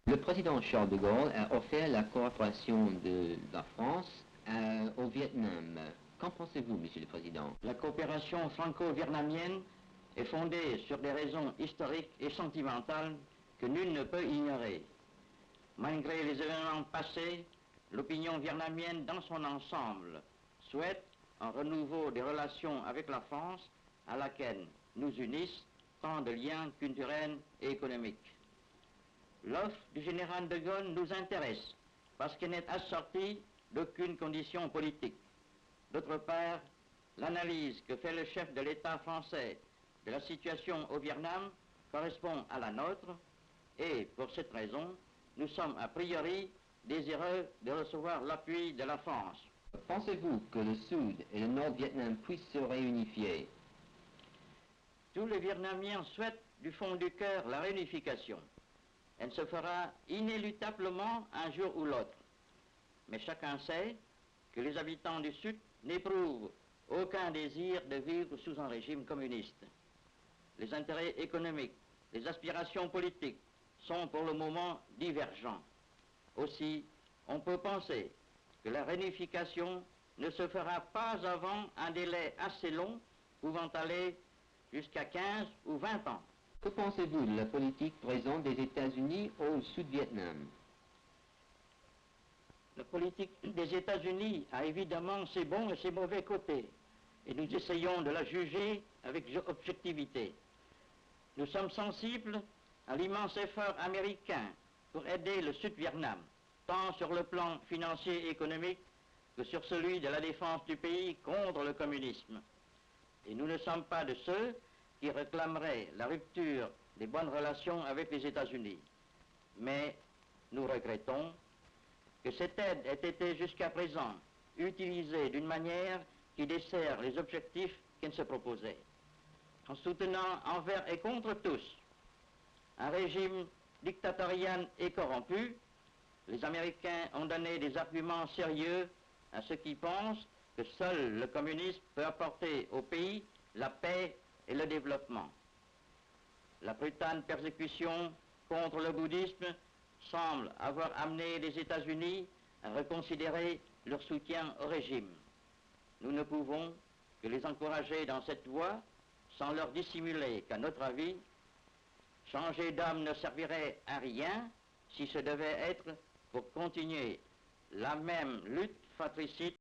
Le président Charles de Gaulle a offert la coopération de la France au Vietnam. Qu'en pensez-vous, Monsieur le Président? La coopération franco-vietnamienne est fondée sur des raisons historiques et sentimentales que nul ne peut ignorer. Malgré les événements passés, l'opinion vietnamienne dans son ensemble souhaite un renouveau des relations avec la France à laquelle nous unissent tant de liens culturels et économiques. L'offre du général de Gaulle nous intéresse parce qu'elle n'est assortie d'aucune condition politique. D'autre part, l'analyse que fait le chef de l'État français de la situation au Vietnam correspond à la nôtre et, pour cette raison, nous sommes a priori désireux de recevoir l'appui de la France. Pensez-vous que le Sud et le Nord-Vietnam puissent se réunifier? Tous les Vietnamiens souhaitent du fond du cœur la réunification. Elle se fera inéluctablement un jour ou l'autre. Mais chacun sait que les habitants du Sud n'éprouvent aucun désir de vivre sous un régime communiste. Les intérêts économiques, les aspirations politiques sont pour le moment divergents. Aussi, on peut penser que la réunification ne se fera pas avant un délai assez long, pouvant aller jusqu'à 15 ou 20 ans. Que pensez-vous de la politique présente des États-Unis au Sud-Vietnam? La politique des États-Unis a évidemment ses bons et ses mauvais côtés, et nous essayons de la juger avec objectivité. Nous sommes sensibles à l'immense effort américain pour aider le Sud-Vietnam, tant sur le plan financier et économique que sur celui de la défense du pays contre le communisme. Et nous ne sommes pas de ceux qui réclameraient la rupture des bonnes relations avec les États-Unis. Mais nous regrettons que cette aide ait été jusqu'à présent utilisée d'une manière qui dessert les objectifs qu'elle se proposait. En soutenant envers et contre tous un régime dictatorial et corrompu, les Américains ont donné des arguments sérieux à ceux qui pensent que seul le communisme peut apporter au pays la paix et le développement. La brutale persécution contre le bouddhisme semble avoir amené les États-Unis à reconsidérer leur soutien au régime. Nous ne pouvons que les encourager dans cette voie sans leur dissimuler qu'à notre avis, changer d'homme ne servirait à rien si ce devait être pour continuer la même lutte fratricide